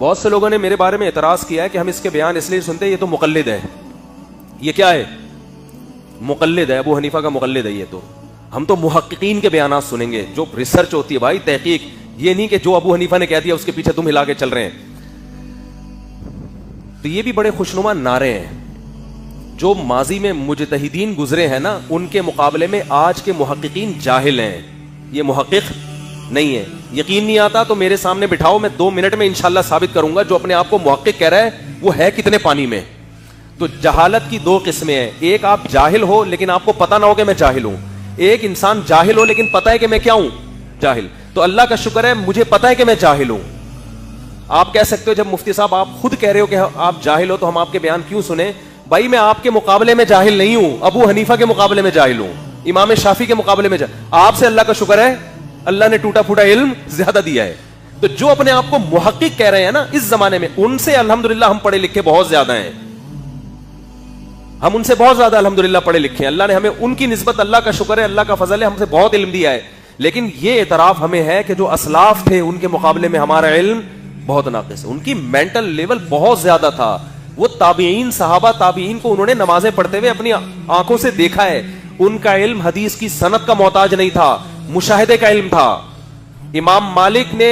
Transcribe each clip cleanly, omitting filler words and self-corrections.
بہت سے لوگوں نے میرے بارے میں اعتراض کیا ہے کہ ہم اس کے بیان اس لیے سنتے ہیں یہ تو مقلد ہے. یہ کیا ہے؟ مقلد ہے, ابو حنیفہ کا مقلد ہے. یہ تو ہم تو محققین کے بیانات سنیں گے, جو ریسرچ ہوتی ہے بھائی, تحقیق. یہ نہیں کہ جو ابو حنیفہ نے کہہ دیا اس کے پیچھے تم ہلا کے چل رہے ہیں. تو یہ بھی بڑے خوشنما نعرے ہیں. جو ماضی میں مجتہدین گزرے ہیں نا, ان کے مقابلے میں آج کے محققین جاہل ہیں. یہ محقق نہیں ہے. یقین نہیں آتا تو میرے سامنے بٹھاؤ, میں 2 منٹ میں انشاءاللہ ثابت کروں گا جو اپنے آپ کو محقق کہہ رہا ہے وہ ہے کتنے پانی میں. تو جہالت کی 2 قسمیں ہیں. ایک آپ جاہل ہو لیکن آپ کو پتہ نہ ہو کہ میں جاہل ہوں. ایک انسان جاہل ہو لیکن پتہ ہے کہ میں کیا ہوں, جاہل. تو اللہ کا شکر ہے مجھے پتہ ہے کہ میں جاہل ہوں. آپ کہہ سکتے ہو جب مفتی صاحب آپ خود کہہ رہے ہو کہ آپ جاہل ہو تو ہم آپ کے بیان کیوں سنیں. بھائی میں آپ کے مقابلے میں جاہل نہیں ہوں, ابو حنیفہ کے مقابلے میں جاہل ہوں, امام شافعی کے مقابلے میں آپ سے اللہ کا شکر ہے اللہ نے ٹوٹا پھوٹا علم زیادہ دیا ہے. تو جو اپنے آپ کو محقق کہہ رہے ہیں نا اس زمانے میں, ان سے الحمدللہ ہم پڑھے لکھے بہت زیادہ ہیں. ہم ان سے بہت زیادہ الحمدللہ پڑھے لکھے ہیں. اللہ نے ہمیں ان کی نسبت, اللہ کا شکر ہے, اللہ کا فضل ہے, ہم سے بہت علم دیا ہے. لیکن یہ اعتراف ہمیں ہے کہ جو اسلاف تھے ان کے مقابلے میں ہمارا علم بہت ناقص ہے. ان کی مینٹل لیول بہت زیادہ تھا. وہ تابعین, صحابہ تابعین کو انہوں نے نمازیں پڑھتے ہوئے اپنی آنکھوں سے دیکھا ہے. ان کا علم حدیث کی سند کا محتاج نہیں تھا, مشاہدے کا علم تھا. امام مالک نے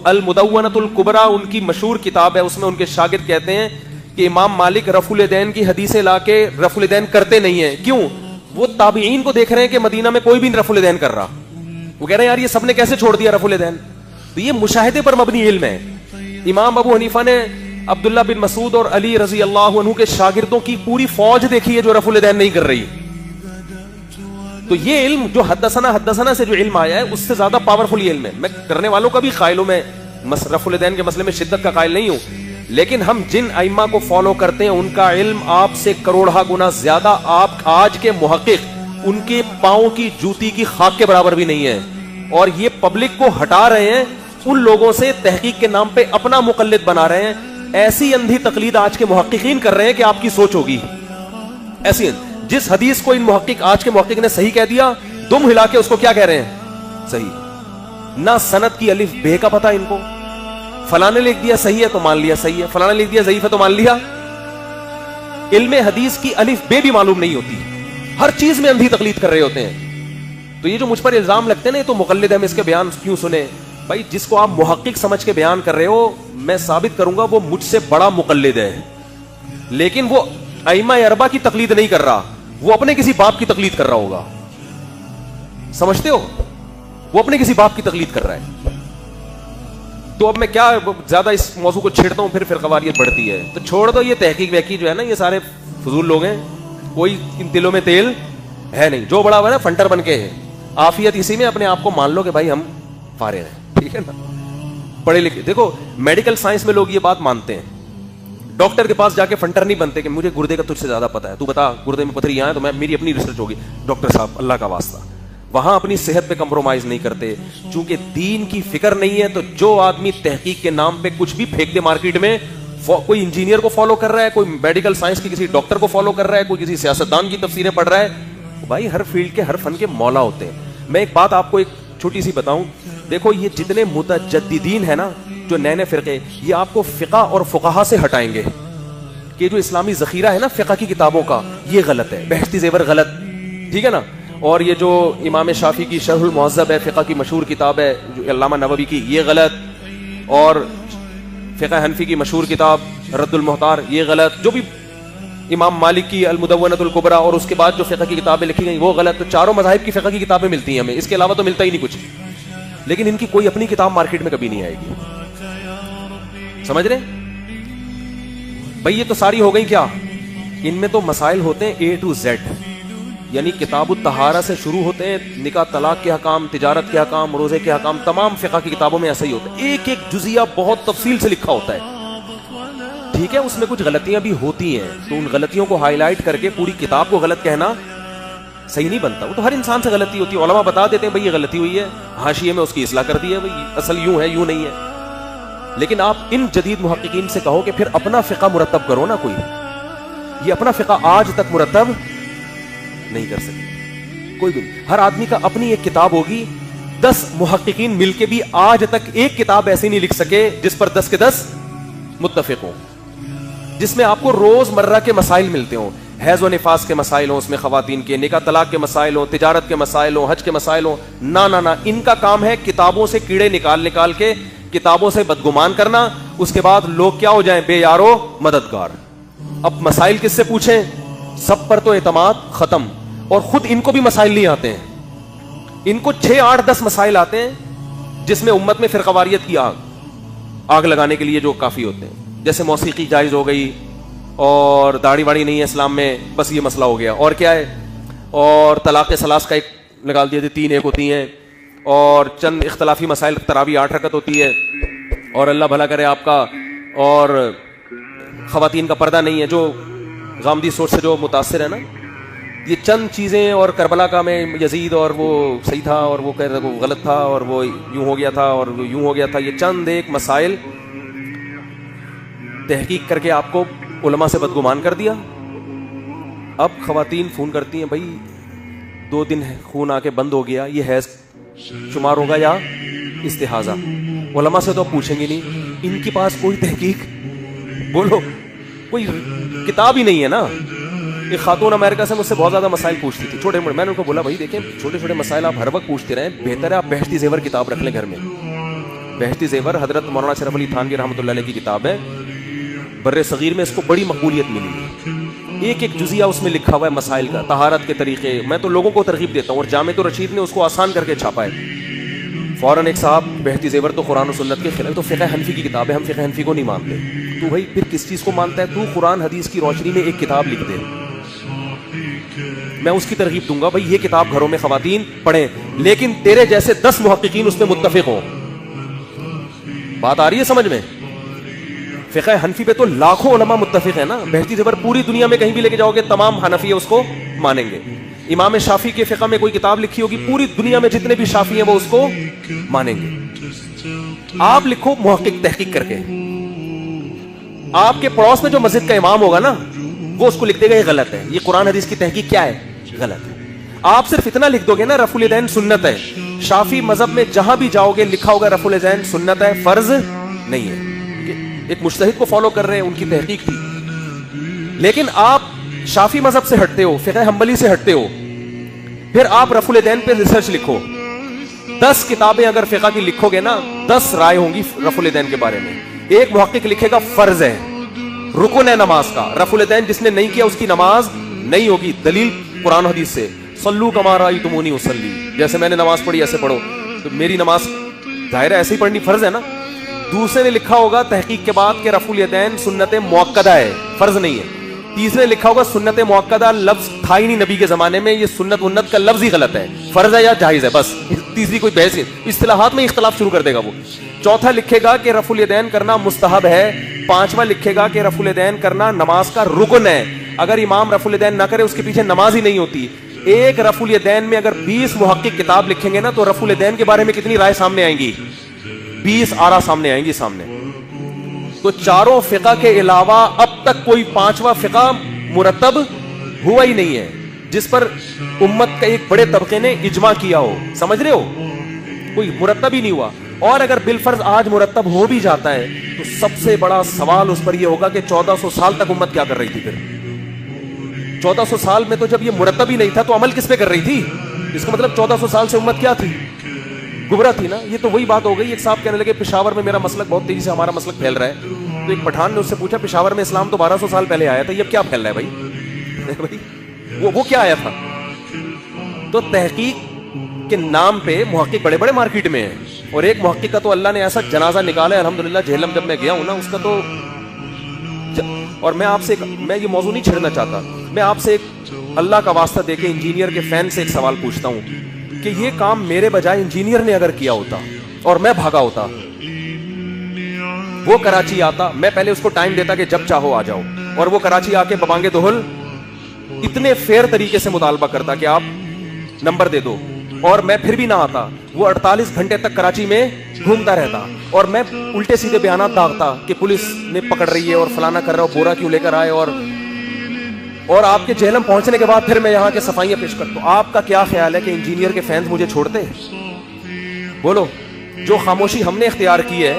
المدونۃ الکبریٰ ان کی مشہور کتاب ہے, اس میں ان کے شاگرد کہتے ہیں کہ امام مالک رفع الیدین کی حدیثیں لا کے رفع الیدین کرتے نہیں ہیں. کیوں؟ وہ تابعین کو دیکھ رہے ہیں کہ مدینہ میں کوئی بھی رفع الیدین کر رہا. وہ کہہ رہے ہیں یار یہ سب نے کیسے چھوڑ دیا رفع الیدین. تو یہ مشاہدے پر مبنی علم ہے. امام ابو حنیفہ نے عبداللہ بن مسعود اور علی رضی اللہ عنہ کے شاگردوں کی پوری فوج دیکھی ہے جو رفع الیدین نہیں کر رہی. تو یہ علم جو حدثنا سے جو علم آیا ہے اس سے زیادہ پاورفل یہ علم ہے. میں کرنے والوں کا بھی قائل ہوں, میں رفع الیدین کے مسئلے میں شدت کا قائل نہیں ہوں, لیکن ہم جن ائمہ کو فالو کرتے ہیں ان کا علم آپ سے کروڑہ گنا زیادہ, آپ آج کے محقق ان کے پاؤں کی جوتی کی خاک کے برابر بھی نہیں ہے. اور یہ پبلک کو ہٹا رہے ہیں, ان لوگوں سے تحقیق کے نام پہ اپنا مقلد بنا رہے ہیں. ایسی اندھی تقلید آج کے محققین کر رہے ہیں کہ آپ کی سوچ ہوگی ایسی. جس حدیث کو ان محقق, آج کے محقق نے صحیح کہہ دیا, دم ہلا کے اس کو کیا کہہ رہے ہیں, صحیح. نہ سند کی الف بے کا پتہ ان کو. فلاں نے لکھ دیا صحیح ہے تو مان لیا صحیح ہے, فلاں نے لکھ دیا ضعیف ہے تو مان لیا. علم حدیث کی الف بے بھی معلوم نہیں ہوتی, ہر چیز میں اندھی تقلید کر رہے ہوتے ہیں. تو یہ جو مجھ پر الزام لگتے ہیں نا یہ تو مقلد ہے, ہم اس کے بیان کیوں سنیں. بھائی جس کو آپ محقق سمجھ کے بیان کر رہے ہو, میں ثابت کروں گا وہ مجھ سے بڑا مقلد ہے, لیکن وہ ائمہ اربعہ کی تقلید نہیں کر رہا, وہ اپنے کسی باپ کی تقلید کر رہا ہوگا. سمجھتے ہو, وہ اپنے کسی باپ کی تقلید کر رہا ہے. تو اب میں کیا زیادہ اس موضوع کو چھیڑتا ہوں, پھر فرقواریت بڑھتی ہے. تو چھوڑ دو یہ تحقیق وحقیق جو ہے نا, یہ سارے فضول لوگ ہیں, کوئی ان دلوں میں تیل ہے نہیں. جو بڑا ہوا ہے فنٹر بن کے ہے, عافیت اسی میں, اپنے آپ کو مان لو کہ بھائی ہم فارغ ہیں, ٹھیک ہے نا, پڑھے لکھے. دیکھو میڈیکل سائنس میں لوگ یہ بات مانتے ہیں, ڈاکٹر کے پاس جا کے فنٹر نہیں بنتے کہ مجھے گردے کا تجھ سے زیادہ پتا ہے, تو بتا گردے میں پتھری یہاں ہے تو میں میری اپنی ریسرچ ہوگی. ڈاکٹر صاحب اللہ کا واسطہ, وہاں اپنی صحت پہ کمپرومائز نہیں کرتے. چونکہ دین کی فکر نہیں ہے تو جو آدمی تحقیق کے نام پہ کچھ بھی پھینک دے مارکیٹ میں, کوئی انجینئر کو فالو کر رہا ہے, کوئی میڈیکل سائنس کی کسی ڈاکٹر کو فالو کر رہا ہے, کوئی کسی سیاستدان کی تفسیریں پڑھ رہا ہے. بھائی ہر فیلڈ کے ہر فن کے مولا ہوتے ہیں. میں ایک بات آپ کو ایک چھوٹی سی بتاؤں, دیکھو یہ جتنے متجددین ہیں نا, جو نئے نئے فرقے, یہ آپ کو فقہ اور فقہا سے ہٹائیں گے کہ جو اسلامی ذخیرہ ہے نا فقہ کی کتابوں کا, یہ غلط ہے. بہشتی زیور غلط, ٹھیک ہے نا. اور یہ جو امام شافعی کی شرح المہذب ہے, فقہ کی مشہور کتاب ہے جو علامہ نووی کی, یہ غلط. اور فقہ حنفی کی مشہور کتاب رد المحتار, یہ غلط. جو بھی امام مالک کی المدونۃ الکبریٰ اور اس کے بعد جو فقہ کی کتابیں لکھی گئی وہ غلط. تو چاروں مذاہب کی فقہ کی کتابیں ملتی ہیں ہمیں, اس کے علاوہ تو ملتا ہی نہیں کچھ. لیکن ان کی کوئی اپنی کتاب مارکیٹ میں کبھی نہیں آئے گی. سمجھ رہے بھائی, یہ تو ساری ہو گئی کیا, ان میں تو مسائل ہوتے ہیں A to Z, یعنی کتاب الطہارہ سے شروع ہوتے ہیں, نکاح طلاق کے احکام, تجارت کے احکام, روزے کے احکام, تمام فقہ کی کتابوں میں ایسا ہی ہوتا ہے. ایک ایک جزیہ بہت تفصیل سے لکھا ہوتا ہے, ٹھیک ہے. اس میں کچھ غلطیاں بھی ہوتی ہیں, تو ان غلطیوں کو ہائی لائٹ کر کے پوری کتاب کو غلط کہنا صحیح نہیں بنتا. وہ تو ہر انسان سے غلطی ہوتی ہے, علماء بتا دیتے ہیں بھائی یہ غلطی ہوئی ہے, حاشیے میں اس کی اصلاح کر دی ہے, بھائی اصل یوں ہے یوں نہیں ہے. لیکن آپ ان جدید محققین سے کہو کہ پھر اپنا فقہ مرتب کرو نا, کوئی یہ اپنا فقہ آج تک مرتب نہیں کر سکتے کوئی بھی. ہر آدمی کا اپنی ایک کتاب ہوگی, 10 محققین مل کے بھی آج تک ایک کتاب ایسی نہیں لکھ سکے جس پر 10 کے 10 متفق ہوں, جس میں آپ کو روز مرہ کے مسائل ملتے ہوں, حیض و نفاس کے مسائل ہوں, اس میں خواتین کے نکاح طلاق کے مسائل ہوں, تجارت کے مسائل ہوں, حج کے مسائل ہوں. نہ ان کا کام ہے کتابوں سے کیڑے نکال کے کتابوں سے بدگمان کرنا, اس کے بعد لوگ کیا ہو جائیں, بے یارو مددگار. اب مسائل کس سے پوچھیں, سب پر تو اعتماد ختم, اور خود ان کو بھی مسائل نہیں آتے ہیں. ان کو 6 8 10 مسائل آتے ہیں جس میں امت میں فرقواریت کی آگ لگانے کے لیے جو کافی ہوتے ہیں. جیسے موسیقی جائز ہو گئی, اور داڑھی واڑی نہیں ہے اسلام میں, بس یہ مسئلہ ہو گیا. اور کیا ہے, اور طلاق ثلاث کا ایک نکال دیا, 3 ایک ہوتی ہیں, اور چند اختلافی مسائل, تراویح 8 رکعت ہوتی ہے, اور اللہ بھلا کرے آپ کا, اور خواتین کا پردہ نہیں ہے. جو غامدی سوچ سے جو متاثر ہے نا, یہ چند چیزیں, اور کربلا کا میں یزید اور وہ صحیح تھا, اور وہ کہہ رہے وہ غلط تھا, اور وہ یوں ہو گیا تھا, اور وہ یوں ہو گیا تھا. یہ چند ایک مسائل تحقیق کر کے آپ کو علماء سے بدگمان کر دیا. اب خواتین فون کرتی ہیں, بھائی 2 دن خون آ کے بند ہو گیا, یہ حیض شمار ہوگا یا استحاضہ؟ علماء سے تو اب پوچھیں گے نہیں, ان کے پاس کوئی تحقیق, بولو کوئی کتاب ہی نہیں ہے نا. ایک خاتون امریکہ سے مجھ سے بہت زیادہ مسائل پوچھتی تھی, چھوٹے موٹے. میں نے ان کو بولا, بھائی دیکھیں چھوٹے چھوٹے مسائل آپ ہر وقت پوچھتے رہیں, بہتر ہے آپ بہشتی زیور کتاب رکھ لیں گھر میں. بہشتی زیور حضرت مولانا اشرف علی تھانوی رحمۃ اللہ علیہ کی کتاب ہے, بر صغیر میں اس کو بڑی مقبولیت ملی ہے. ایک ایک جزیہ اس میں لکھا ہوا ہے مسائل کا, طہارت کے طریقے. میں تو لوگوں کو ترغیب دیتا ہوں, اور جامع الرشید نے اس کو آسان کر کے چھاپا ہے. فوراً ایک صاحب, بہشتی زیور تو قرآن و سنت کے خلاف, تو فقہ حنفی کی کتاب ہے, ہم فقہ حنفی کو نہیں مانتے. تو بھائی پھر کس چیز کو مانتا ہے تو؟ قرآن حدیث کی روشنی میں ایک کتاب لکھ دے, میں اس کی ترغیب دوں گا, بھائی یہ کتاب گھروں میں خواتین پڑھیں, لیکن تیرے جیسے 10 محققین اس پہ متفق ہوں. بات آ رہی ہے سمجھ میں؟ فقہ حنفی پہ تو لاکھوں علماء متفق ہیں نا. بہشتی زیور پوری دنیا میں کہیں بھی لے کے جاؤ گے, تمام حنفی اس کو مانیں گے. امام شافعی کے فقہ میں کوئی کتاب لکھی ہوگی, پوری دنیا میں جتنے بھی شافعی ہیں وہ اس کو مانیں گے. آپ لکھو محقق تحقیق کر کے, آپ کے پڑوس میں جو مسجد کا امام ہوگا نا, وہ اس کو لکھ دے گا یہ غلط ہے, یہ قرآن حدیث کی تحقیق کیا ہے, غلط ہے. آپ صرف اتنا لکھ دو گے نا, رفع الیدین سنت ہے. شافعی مذہب میں جہاں بھی جاؤ گے لکھا ہوگا رفع الیدین سنت ہے, فرض نہیں ہے. ایک مجتہد کو فالو کر رہے ہیں, ان کی تحقیق تھی. لیکن آپ شافعی مذہب سے ہٹتے ہو, فقہ حنبلی سے ہٹتے ہو, پھر آپ رفع الیدین پہ ریسرچ لکھو. 10 کتابیں اگر فقہ کی لکھو گے نا, 10 رائے ہوں گی رفع الیدین کے بارے میں. ایک محقق لکھے گا فرض ہے, رکن ہے نماز کا, رفع الیدین جس نے نہیں کیا اس کی نماز نہیں ہوگی. دلیل قرآن حدیث سے, صلو کما رأیتمونی اصلی, جیسے میں نے نماز پڑھی ایسے پڑھو. تو میری نماز ظاہر ہے ایسے ہی پڑھنی فرض ہے نا. دوسرے نے لکھا ہوگا تحقیق کے بعد کہ رفع الیدین سنت مؤکدہ ہے, فرض نہیں ہے. تیسرے لکھا ہوگا سنت مؤکدہ لفظ تھا ہی نہیں نبی کے زمانے میں, یہ سنت ونت کا لفظ ہی غلط ہے, فرض ہے یا جائز ہے, بس. تیسری کوئی بحث نہیں, اصطلاحات میں اختلاف شروع کر دے گا وہ. چوتھا لکھے گا کہ رفع الیدین کرنا مستحب ہے. پانچواں لکھے گا کہ رفع الیدین کرنا نماز کا رکن ہے, اگر امام رفع الیدین نہ کرے اس کے پیچھے نماز ہی نہیں ہوتی. ایک رفع الیدین میں اگر 20 محقق کتاب لکھیں گے نا, تو رفع الیدین کے بارے میں کتنی رائے سامنے آئیں گی, 20 آرا سامنے آئیں گی سامنے. تو چاروں فقہ کے علاوہ اب تک کوئی 5واں فقہ مرتب ہوا ہی نہیں ہے جس پر امت کا ایک بڑے طبقے نے اجماع کیا ہو. سمجھ رہے ہو, کوئی مرتب ہی نہیں ہوا. اور اگر بالفرض آج مرتب ہو بھی جاتا ہے تو سب سے بڑا سوال اس پر یہ ہوگا کہ 1400 سال تک امت کیا کر رہی تھی. پھر 1400 سال میں تو جب یہ مرتب ہی نہیں تھا تو عمل کس پہ کر رہی تھی؟ اس کا مطلب 1400 سال سے امت کیا تھی, گمراہ تھی نا. یہ تو وہی بات ہو گئی. ایک صاحب کہنے لگے پشاور میں میرا مسلک بہت تیزی سے ہمارا مسلک پھیل رہا ہے. تو ایک پٹھان نے اس سے پوچھا پشاور میں اسلام تو 1200 سال پہلے آیا تھا, یہ اب کیا پھیل رہا ہے بھائی؟ وہ کیا آیا تھا؟ تو تحقیق کے نام پہ محقق بڑے بڑے مارکیٹ میں ہیں, اور ایک محقق کا تو اللہ نے ایسا جنازہ نکالا ہے الحمدللہ. جہلم جب میں گیا ہوں نا, اس کا تو, اور میں آپ سے میں یہ موضوع نہیں چھیڑنا چاہتا, میں آپ سے ایک اللہ کا واسطہ دے کے انجینئر کے فین سے ایک سوال پوچھتا ہوں کہ یہ کام میرے بجائے انجینئر نے اگر کیا ہوتا اور میں بھاگا ہوتا, وہ کراچی آتا, میں پہلے اس کو ٹائم دیتا کہ جب چاہو آ جاؤ, اور وہ کراچی آ کے ببانگے دہل اتنے فیئر طریقے سے مطالبہ کرتا کہ آپ نمبر دے دو, اور میں پھر بھی نہ آتا. وہ 48 گھنٹے تک کراچی میں گھومتا رہتا, اور میں الٹے سیدھے بیانات داغتا کہ پولیس نے پکڑ رہی ہے اور فلانا کر رہا ہو, بورا کیوں لے کر آئے, اور آپ کے جہلم پہنچنے کے بعد پھر میں یہاں کے صفائیاں پیش کرتا ہوں. آپ کا کیا خیال ہے کہ انجینئر کے فینس مجھے چھوڑتے؟ بولو. جو خاموشی ہم نے اختیار کی ہے